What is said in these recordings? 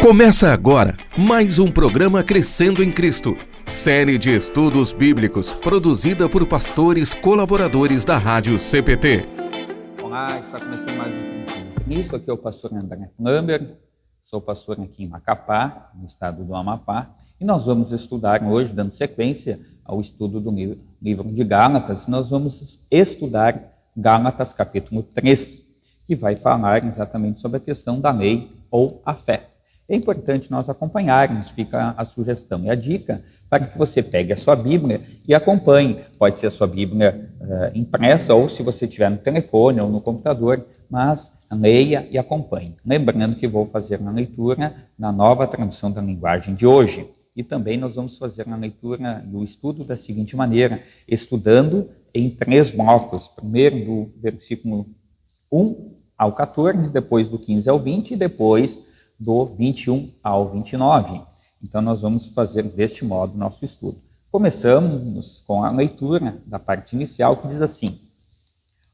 Começa agora mais um programa Crescendo em Cristo, série de estudos bíblicos produzida por pastores colaboradores da Rádio CPT. Olá, está começando mais um Crescendo em Cristo. Aqui é o pastor André Flamber, sou pastor aqui em Macapá, no estado do Amapá, e nós vamos estudar hoje, dando sequência ao estudo do livro de Gálatas. Nós vamos estudar Gálatas capítulo 3, que vai falar exatamente sobre a questão da lei ou a fé. É importante nós acompanharmos, fica a sugestão e a dica para que você pegue a sua Bíblia e acompanhe. Pode ser a sua Bíblia impressa ou se você tiver no telefone ou no computador, mas leia e acompanhe. Lembrando que vou fazer uma leitura na nova tradução da linguagem de hoje. E também nós vamos fazer uma leitura do estudo da seguinte maneira, estudando em 3 blocos. Primeiro do versículo 1 ao 14, depois do 15 ao 20 e depois do 21 ao 29. Então, nós vamos fazer deste modo nosso estudo. Começamos com a leitura da parte inicial, que diz assim: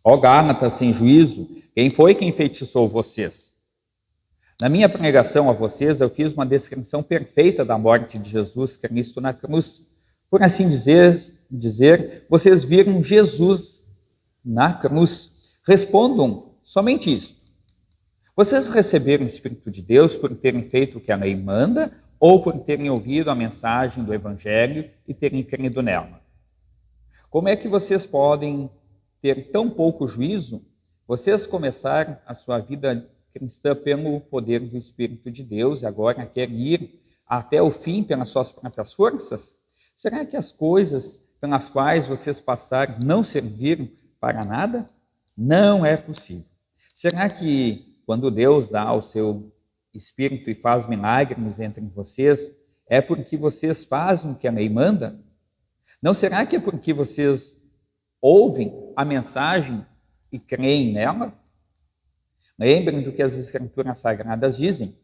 Ó Gálatas sem juízo, quem foi que enfeitiçou vocês? Na minha pregação a vocês, eu fiz uma descrição perfeita da morte de Jesus Cristo na cruz. Por assim dizer, vocês viram Jesus na cruz. Respondam somente isso. Vocês receberam o Espírito de Deus por terem feito o que a lei manda ou por terem ouvido a mensagem do Evangelho e terem crido nela? Como é que vocês podem ter tão pouco juízo? Vocês começaram a sua vida cristã pelo poder do Espírito de Deus e agora querem ir até o fim pelas suas próprias forças? Será que as coisas pelas quais vocês passaram não serviram para nada? Não é possível. Será que quando Deus dá o seu Espírito e faz milagres entre vocês, é porque vocês fazem o que a lei manda? Não será que é porque vocês ouvem a mensagem e creem nela? Lembrem do que as Escrituras Sagradas dizem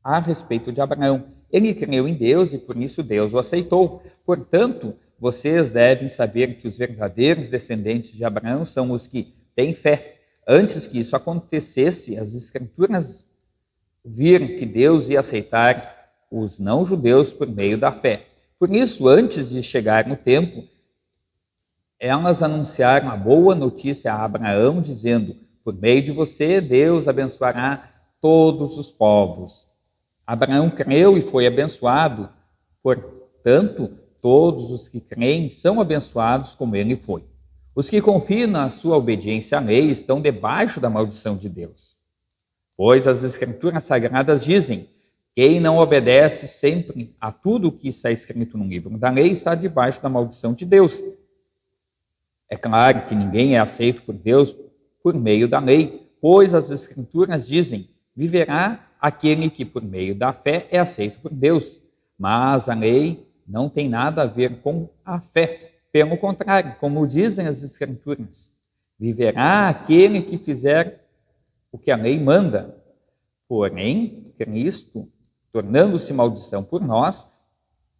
a respeito de Abraão. Ele creu em Deus e por isso Deus o aceitou. Portanto, vocês devem saber que os verdadeiros descendentes de Abraão são os que têm fé. Antes que isso acontecesse, as Escrituras viram que Deus ia aceitar os não-judeus por meio da fé. Por isso, antes de chegar no tempo, elas anunciaram a boa notícia a Abraão, dizendo: por meio de você, Deus abençoará todos os povos. Abraão creu e foi abençoado, portanto, todos os que creem são abençoados como ele foi. Os que confiam na sua obediência à lei estão debaixo da maldição de Deus. Pois as Escrituras Sagradas dizem: quem não obedece sempre a tudo o que está escrito no livro da lei está debaixo da maldição de Deus. É claro que ninguém é aceito por Deus por meio da lei, pois as Escrituras dizem: viverá aquele que por meio da fé é aceito por Deus. Mas a lei não tem nada a ver com a fé. Pelo contrário, como dizem as Escrituras, viverá aquele que fizer o que a lei manda. Porém, Cristo, tornando-se maldição por nós,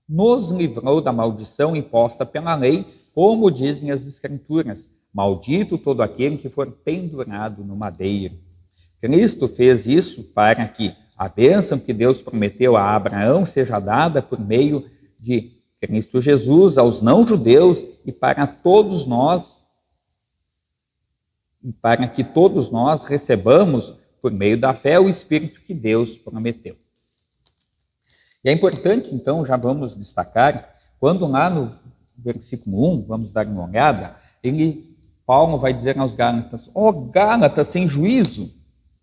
nos livrou da maldição imposta pela lei, como dizem as Escrituras: maldito todo aquele que for pendurado no madeiro. Cristo fez isso para que a bênção que Deus prometeu a Abraão seja dada por meio de Cristo Jesus aos não-judeus e para todos nós, e para que todos nós recebamos, por meio da fé, o Espírito que Deus prometeu. E é importante, então, já vamos destacar, quando lá no versículo 1, vamos dar uma olhada, Paulo vai dizer aos Gálatas: ó Gálatas sem juízo.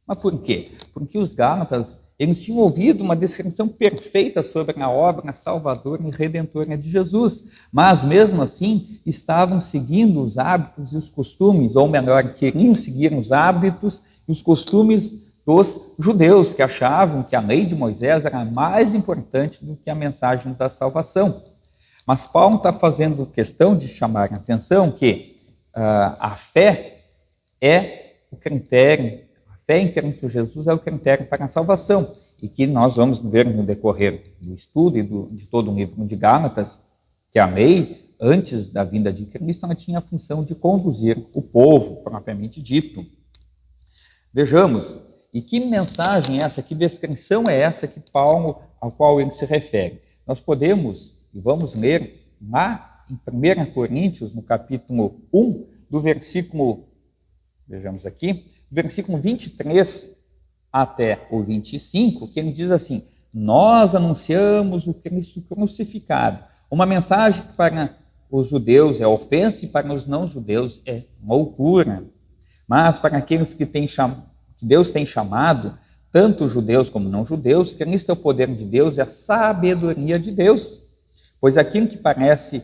Mas por quê? Porque os Gálatas, eles tinham ouvido uma descrição perfeita sobre a obra salvadora e redentora de Jesus, mas mesmo assim estavam seguindo os hábitos e os costumes, ou melhor, queriam seguir os hábitos e os costumes dos judeus, que achavam que a lei de Moisés era mais importante do que a mensagem da salvação. Mas Paulo está fazendo questão de chamar a atenção que a fé é o critério. A fé em Cristo Jesus é o critério para a salvação, e que nós vamos ver no decorrer do estudo e de todo o livro de Gálatas, que a lei, antes da vinda de Cristo, ela tinha a função de conduzir o povo, propriamente dito. Vejamos E que mensagem é essa, que descrição é essa que Paulo, ao qual ele se refere? Nós podemos, e vamos ler lá em 1 Coríntios, no capítulo 1, do versículo, vejamos aqui, versículo 23 até o 25, que ele diz assim: nós anunciamos o Cristo crucificado, uma mensagem que para os judeus é ofensa e para os não-judeus é loucura. Mas para aqueles que Deus tem chamado, tanto judeus como não-judeus, Cristo é o poder de Deus e a sabedoria de Deus. Pois aquilo que parece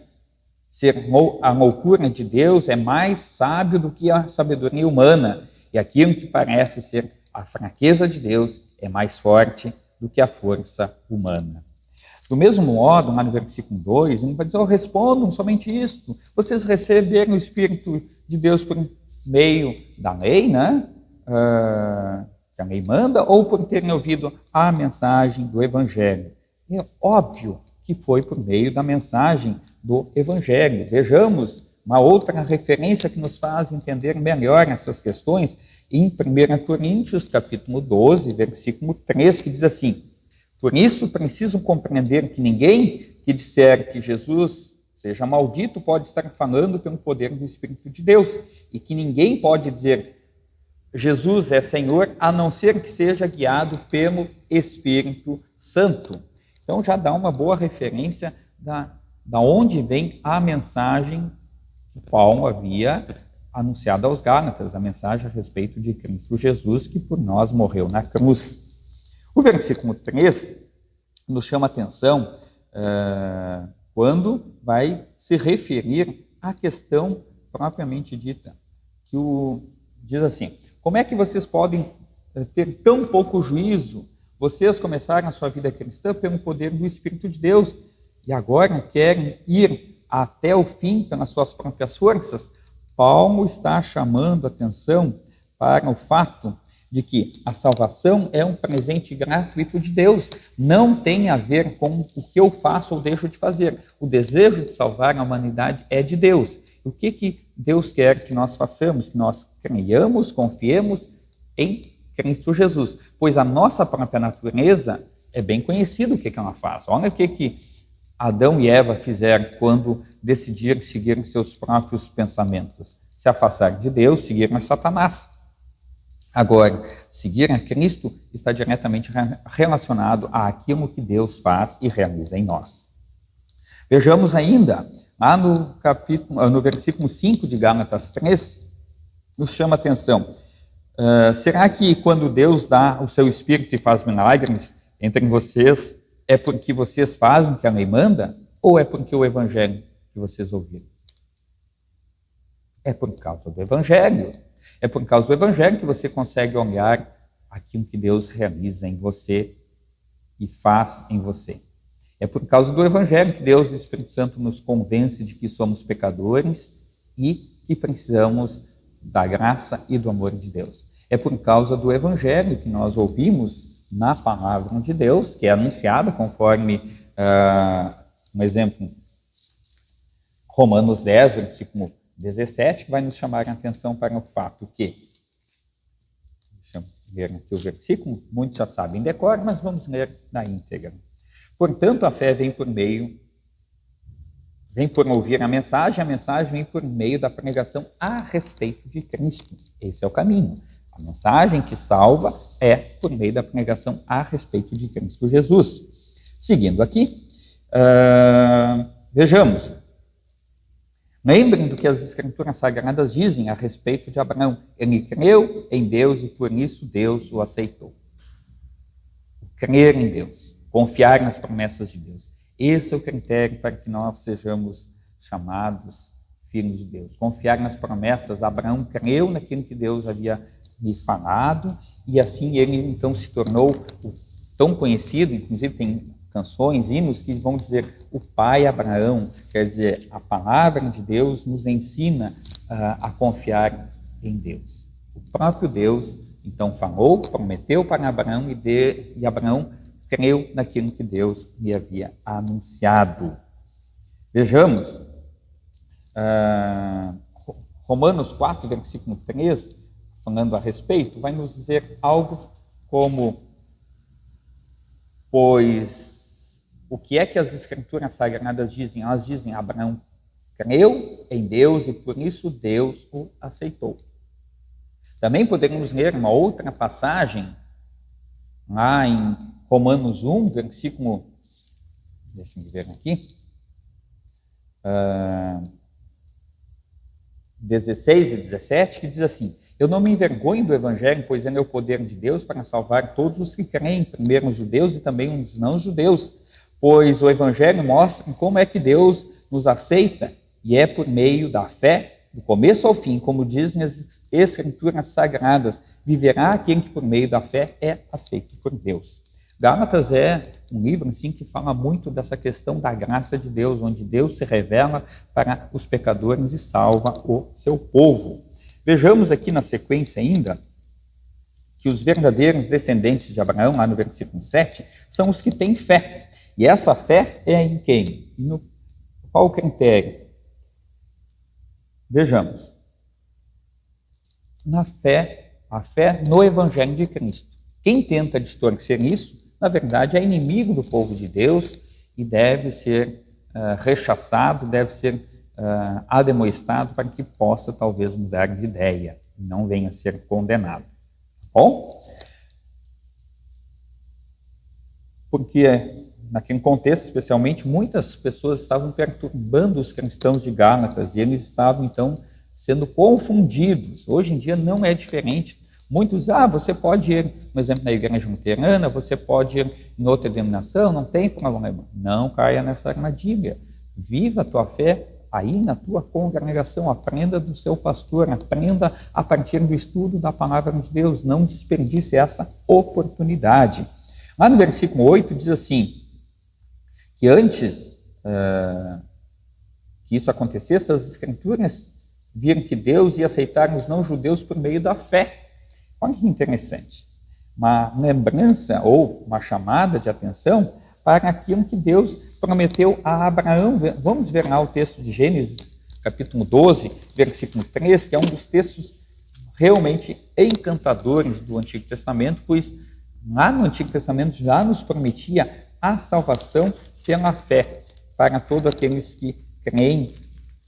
ser a loucura de Deus é mais sábio do que a sabedoria humana, e aquilo que parece ser a fraqueza de Deus é mais forte do que a força humana. Do mesmo modo, lá no versículo 2, ele vai dizer: respondam somente isto, vocês receberam o Espírito de Deus por meio da lei, né? Que a lei manda, ou por terem ouvido a mensagem do Evangelho? É óbvio que foi por meio da mensagem do Evangelho. Vejamos uma outra referência que nos faz entender melhor essas questões em 1 Coríntios, capítulo 12, versículo 3, que diz assim: por isso precisam compreender que ninguém que disser que Jesus seja maldito pode estar falando pelo poder do Espírito de Deus, e que ninguém pode dizer Jesus é Senhor, a não ser que seja guiado pelo Espírito Santo. Então já dá uma boa referência da onde vem a mensagem que Paulo havia anunciado aos Gálatas, a mensagem a respeito de Cristo Jesus, que por nós morreu na cruz. O versículo 3 nos chama a atenção quando vai se referir à questão propriamente dita, que diz assim: como é que vocês podem ter tão pouco juízo? Vocês começaram a sua vida cristã pelo poder do Espírito de Deus e agora querem ir até o fim pelas suas próprias forças? Paulo está chamando a atenção para o fato de que a salvação é um presente gratuito de Deus. Não tem a ver com o que eu faço ou deixo de fazer. O desejo de salvar a humanidade é de Deus. O que Deus quer que nós façamos? Que nós creiamos, confiemos em Cristo Jesus. Pois a nossa própria natureza é bem conhecido o que ela faz. Olha o que Adão e Eva fizeram quando decidiram seguir seus próprios pensamentos. Se afastar de Deus, seguiram a Satanás. Agora, seguir a Cristo está diretamente relacionado àquilo que Deus faz e realiza em nós. Vejamos ainda, lá no versículo 5 de Gálatas 3, nos chama a atenção. Será que quando Deus dá o seu Espírito e faz milagres entre vocês, é porque vocês fazem o que a lei manda? Ou é porque o Evangelho que vocês ouviram? É por causa do Evangelho. É por causa do Evangelho que você consegue olhar aquilo que Deus realiza em você e faz em você. É por causa do Evangelho que Deus e o Espírito Santo nos convence de que somos pecadores e que precisamos da graça e do amor de Deus. É por causa do Evangelho que nós ouvimos na palavra de Deus, que é anunciada conforme, um exemplo, Romanos 10, versículo 17, que vai nos chamar a atenção para o fato que, deixa eu ler aqui o versículo, muitos já sabem de cor, mas vamos ler na íntegra. Portanto, a fé vem por ouvir a mensagem vem por meio da pregação a respeito de Cristo. Esse é o caminho. A mensagem que salva é por meio da pregação a respeito de Cristo Jesus. Seguindo aqui, vejamos. Lembrem do que as Escrituras Sagradas dizem a respeito de Abraão. Ele creu em Deus e por isso Deus o aceitou. Crer em Deus, confiar nas promessas de Deus. Esse é o critério para que nós sejamos chamados filhos de Deus. Confiar nas promessas. Abraão creu naquilo que Deus havia lhe falado e assim ele então se tornou tão conhecido, inclusive tem canções, hinos que vão dizer o pai Abraão, quer dizer, a palavra de Deus nos ensina a confiar em Deus. O próprio Deus, então, falou, prometeu para Abraão e Abraão creu naquilo que Deus lhe havia anunciado. Vejamos, Romanos 4, versículo 3, falando a respeito, vai nos dizer algo como, pois, o que é que as Escrituras Sagradas dizem? Elas dizem: Abraão creu em Deus e por isso Deus o aceitou. Também podemos ler uma outra passagem, lá em Romanos 1, versículo, deixa eu ver aqui, 16 e 17, que diz assim: eu não me envergonho do Evangelho, pois ele é o poder de Deus para salvar todos os que creem, primeiro os judeus e também os não-judeus, pois o Evangelho mostra como é que Deus nos aceita, e é por meio da fé, do começo ao fim, como dizem as Escrituras Sagradas, viverá aquele que por meio da fé é aceito por Deus. Gálatas é um livro assim, que fala muito dessa questão da graça de Deus, onde Deus se revela para os pecadores e salva o seu povo. Vejamos aqui na sequência ainda que os verdadeiros descendentes de Abraão, lá no versículo 7, são os que têm fé. E essa fé é em quem? E no qual critério? Vejamos. Na fé, a fé no Evangelho de Cristo. Quem tenta distorcer isso, na verdade, é inimigo do povo de Deus e deve ser rechaçado, deve ser ademoestado para que possa, talvez, mudar de ideia e não venha a ser condenado. Bom? Porque, naquele contexto, especialmente, muitas pessoas estavam perturbando os cristãos de Gálatas e eles estavam, então, sendo confundidos. Hoje em dia não é diferente. Muitos, você pode ir, por exemplo, na igreja luterana, você pode ir em outra denominação, não tem problema. Não caia nessa armadilha. Viva a tua fé aí na tua congregação, aprenda do seu pastor, aprenda a partir do estudo da palavra de Deus, não desperdice essa oportunidade. Lá no versículo 8 diz assim, que antes que isso acontecesse, as Escrituras viram que Deus ia aceitar os não-judeus por meio da fé. Olha que interessante. Uma lembrança ou uma chamada de atenção para aquilo que Deus prometeu a Abraão. Vamos ver lá o texto de Gênesis, capítulo 12, versículo 3, que é um dos textos realmente encantadores do Antigo Testamento, pois lá no Antigo Testamento já nos prometia a salvação pela fé para todos aqueles que creem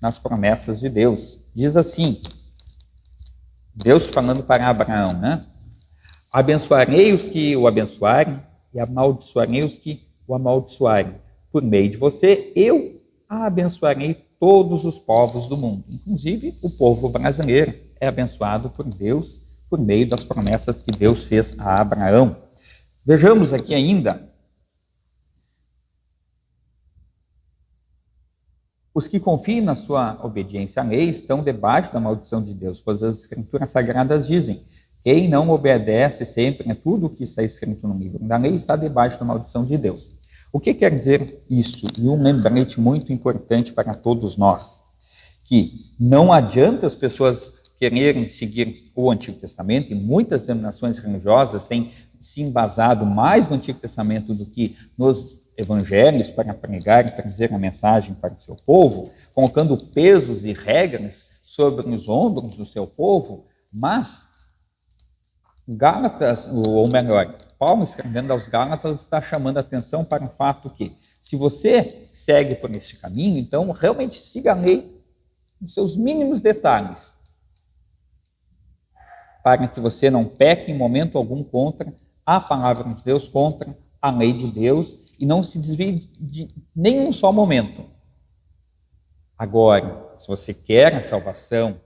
nas promessas de Deus. Diz assim, Deus falando para Abraão, né? Abençoarei os que o abençoarem e amaldiçoarei os que o amaldiçoarem. Por meio de você, eu abençoarei todos os povos do mundo. Inclusive, o povo brasileiro é abençoado por Deus por meio das promessas que Deus fez a Abraão. Vejamos aqui ainda os que confiam na sua obediência à lei estão debaixo da maldição de Deus, pois as Escrituras Sagradas dizem, quem não obedece sempre a tudo o que está escrito no livro da lei está debaixo da maldição de Deus. O que quer dizer isso? E um lembrete muito importante para todos nós, que não adianta as pessoas quererem seguir o Antigo Testamento, e muitas denominações religiosas têm se embasado mais no Antigo Testamento do que nos evangelhos para pregar e trazer a mensagem para o seu povo, colocando pesos e regras sobre os ombros do seu povo, mas Gálatas, ou melhor, Paulo escrevendo aos Gálatas está chamando a atenção para o fato que, se você segue por esse caminho, então realmente siga a lei nos seus mínimos detalhes, para que você não peque em momento algum contra a palavra de Deus, contra a lei de Deus, e não se desvie de nenhum só momento. Agora, se você quer a salvação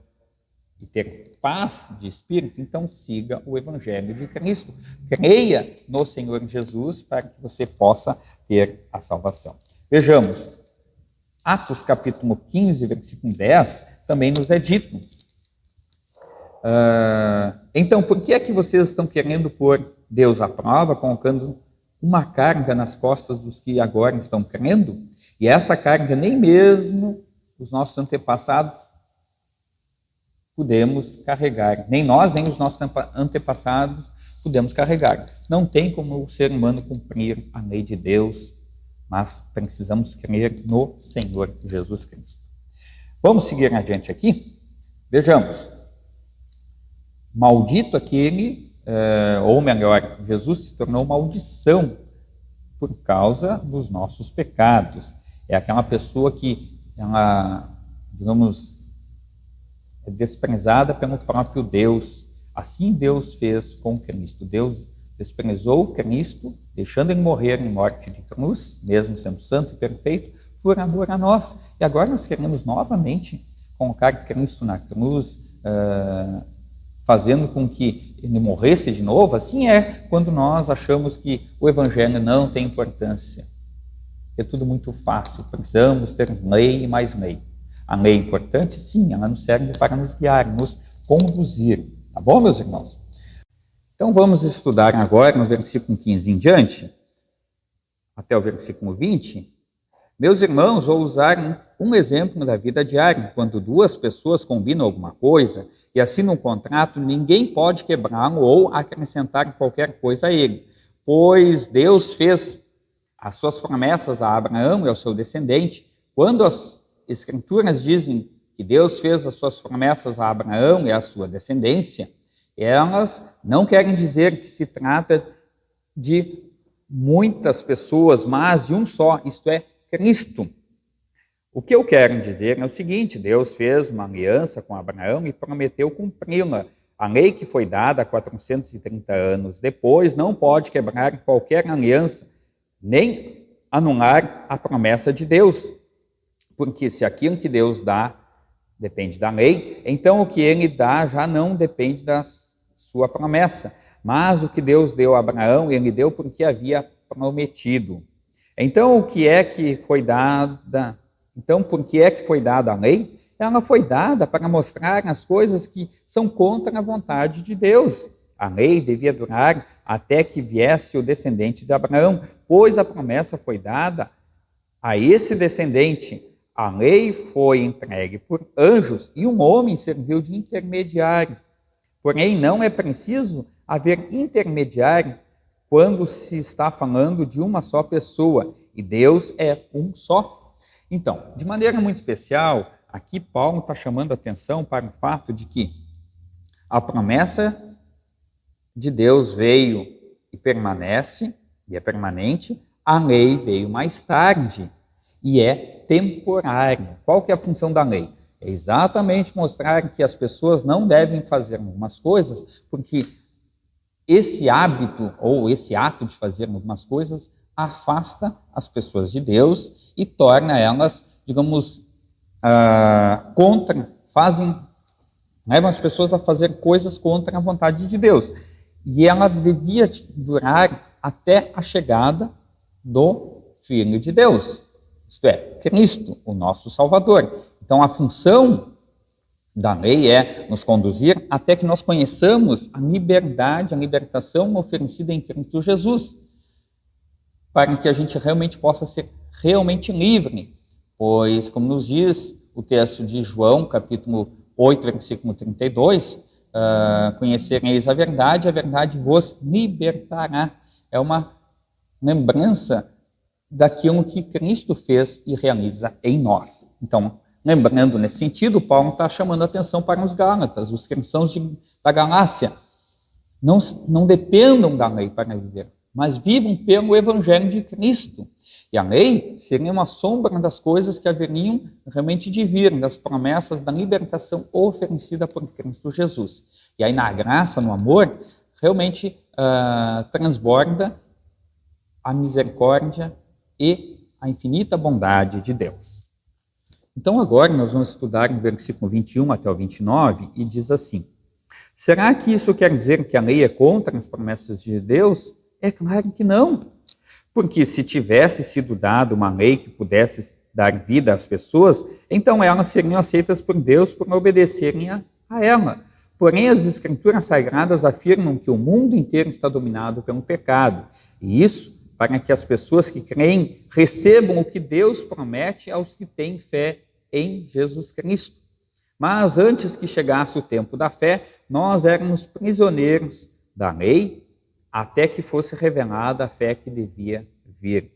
e ter paz de espírito, então siga o Evangelho de Cristo. Creia no Senhor Jesus para que você possa ter a salvação. Vejamos, Atos capítulo 15, versículo 10, também nos é dito. Então, por que é que vocês estão querendo pôr Deus à prova, colocando uma carga nas costas dos que agora estão crendo? E essa carga nem mesmo os nossos antepassados pudemos carregar. Nem nós, nem os nossos antepassados pudemos carregar. Não tem como o ser humano cumprir a lei de Deus, mas precisamos crer no Senhor Jesus Cristo. Vamos seguir adiante aqui? Vejamos. Maldito aquele ou melhor, Jesus se tornou maldição por causa dos nossos pecados. É aquela pessoa que ela, digamos, é desprezada pelo próprio Deus. Assim Deus fez com Cristo. Deus desprezou Cristo, deixando ele morrer em morte de cruz, mesmo sendo santo e perfeito, por amor a nós. E agora nós queremos novamente colocar Cristo na cruz, fazendo com que ele morresse de novo. Assim é quando nós achamos que o Evangelho não tem importância. É tudo muito fácil, precisamos ter lei e mais lei. A lei é importante? Sim, ela nos serve para nos guiar, nos conduzir. Tá bom, meus irmãos? Então vamos estudar agora no versículo 15 em diante, até o versículo 20. Meus irmãos, vou usar um exemplo da vida diária. Quando duas pessoas combinam alguma coisa e assinam um contrato, ninguém pode quebrá-lo ou acrescentar qualquer coisa a ele, pois Deus fez as suas promessas a Abraão e ao seu descendente. Quando as Escrituras dizem que Deus fez as suas promessas a Abraão e à sua descendência, elas não querem dizer que se trata de muitas pessoas, mas de um só, isto é, Cristo. O que eu quero dizer é o seguinte: Deus fez uma aliança com Abraão e prometeu cumpri-la. A lei que foi dada 430 anos depois não pode quebrar qualquer aliança, nem anular a promessa de Deus. Porque se aquilo que Deus dá depende da lei, então o que ele dá já não depende da sua promessa. Mas o que Deus deu a Abraão, ele deu porque havia prometido. Então, por que é que foi dada a lei? Ela foi dada para mostrar as coisas que são contra a vontade de Deus. A lei devia durar até que viesse o descendente de Abraão, pois a promessa foi dada a esse descendente. A lei foi entregue por anjos e um homem serviu de intermediário. Porém, não é preciso haver intermediário quando se está falando de uma só pessoa, e Deus é um só. Então, de maneira muito especial, aqui Paulo está chamando a atenção para o fato de que a promessa de Deus veio e permanece, e é permanente, a lei veio mais tarde, e é temporária. Qual que é a função da lei? É exatamente mostrar que as pessoas não devem fazer algumas coisas, porque esse hábito ou esse ato de fazer algumas coisas afasta as pessoas de Deus e torna elas, digamos, levam as pessoas a fazer coisas contra a vontade de Deus. E ela devia durar até a chegada do Filho de Deus, isto é, Cristo, o nosso Salvador. Então a função da lei é nos conduzir até que nós conheçamos a liberdade, a libertação oferecida em Cristo Jesus, para que a gente realmente possa ser realmente livre. Pois, como nos diz o texto de João, capítulo 8, versículo 32, conhecereis a verdade vos libertará. É uma lembrança daquilo que Cristo fez e realiza em nós. Então, lembrando nesse sentido, Paulo está chamando a atenção para os Gálatas, os cristãos da Galácia. Não dependam da lei para viver, mas vivam pelo Evangelho de Cristo. E a lei seria uma sombra das coisas que haveriam realmente de vir, das promessas da libertação oferecida por Cristo Jesus. E aí na graça, no amor, realmente transborda a misericórdia e a infinita bondade de Deus. Então agora nós vamos estudar o versículo 21 até o 29 e diz assim: será que isso quer dizer que a lei é contra as promessas de Deus? É claro que não. Porque se tivesse sido dada uma lei que pudesse dar vida às pessoas, então elas seriam aceitas por Deus por obedecerem a ela. Porém, as Escrituras Sagradas afirmam que o mundo inteiro está dominado pelo pecado. E isso para que as pessoas que creem recebam o que Deus promete aos que têm fé em Jesus Cristo. Mas antes que chegasse o tempo da fé, nós éramos prisioneiros da lei, até que fosse revelada a fé que devia vir.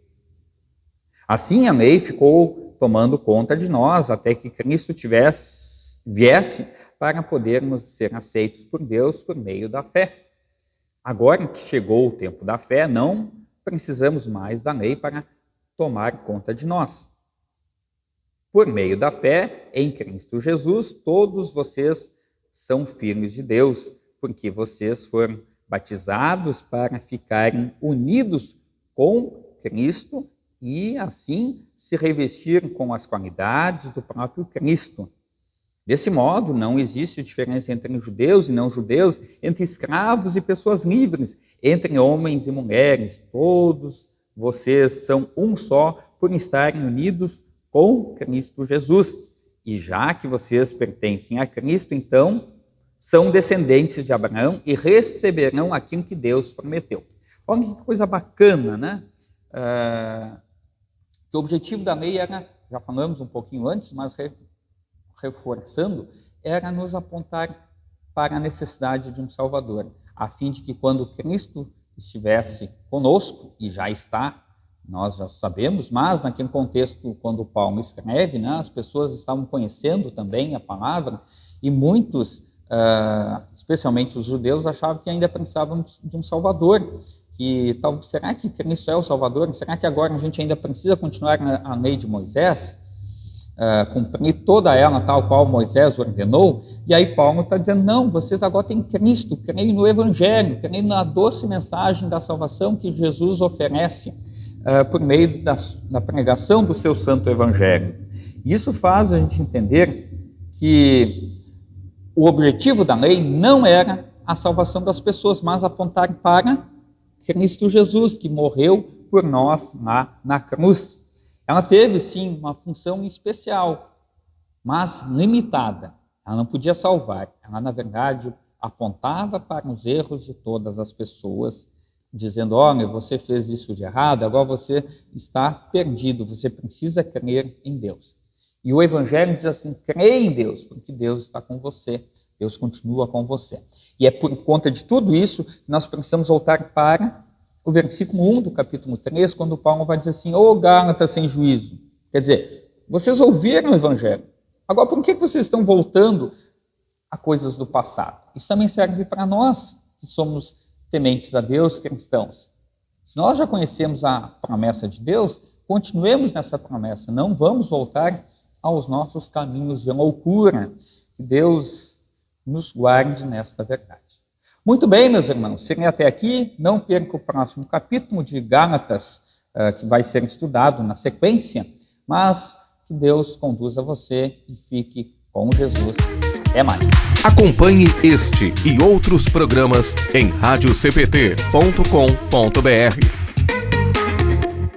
Assim, a lei ficou tomando conta de nós, até que Cristo viesse para podermos ser aceitos por Deus por meio da fé. Agora que chegou o tempo da fé, não precisamos mais da lei para tomar conta de nós. Por meio da fé em Cristo Jesus, todos vocês são filhos de Deus, porque vocês foram batizados para ficarem unidos com Cristo e, assim, se revestir com as qualidades do próprio Cristo. Desse modo, não existe diferença entre judeus e não judeus, entre escravos e pessoas livres, entre homens e mulheres. Todos vocês são um só por estarem unidos com Cristo Jesus. E já que vocês pertencem a Cristo, então, são descendentes de Abraão e receberão aquilo que Deus prometeu. Olha que coisa bacana, né? Que o objetivo da lei era, já falamos um pouquinho antes, mas reforçando, era nos apontar para a necessidade de um Salvador, a fim de que quando Cristo estivesse conosco, e já está, nós já sabemos, mas naquele contexto, quando Paulo escreve, né, as pessoas estavam conhecendo também a palavra, e muitos, especialmente os judeus, achavam que ainda precisavam de um Salvador. Será que Cristo é o Salvador? Será que agora a gente ainda precisa continuar a lei de Moisés? Cumprir toda ela tal qual Moisés ordenou? E aí Paulo está dizendo, não, vocês agora têm Cristo, creem no Evangelho, creem na doce mensagem da salvação que Jesus oferece por meio da pregação do seu santo Evangelho. E isso faz a gente entender que o objetivo da lei não era a salvação das pessoas, mas apontar para Cristo Jesus, que morreu por nós lá na cruz. Ela teve, sim, uma função especial, mas limitada. Ela não podia salvar. Ela, na verdade, apontava para os erros de todas as pessoas, dizendo, olha, você fez isso de errado, agora você está perdido, você precisa crer em Deus. E o Evangelho diz assim, creia em Deus, porque Deus está com você, Deus continua com você. E é por conta de tudo isso que nós precisamos voltar para o versículo 1 do capítulo 3, quando Paulo vai dizer assim, ô Gálatas sem juízo. Quer dizer, vocês ouviram o Evangelho, agora por que vocês estão voltando a coisas do passado? Isso também serve para nós, que somos tementes a Deus, cristãos. Se nós já conhecemos a promessa de Deus, continuemos nessa promessa, não vamos voltar aos nossos caminhos de loucura. Que Deus nos guarde nesta verdade. Muito bem, meus irmãos, cheguem até aqui, não perca o próximo capítulo de Gálatas, que vai ser estudado na sequência, mas que Deus conduza você e fique com Jesus. Até mais. Acompanhe este e outros programas em radiocpt.com.br.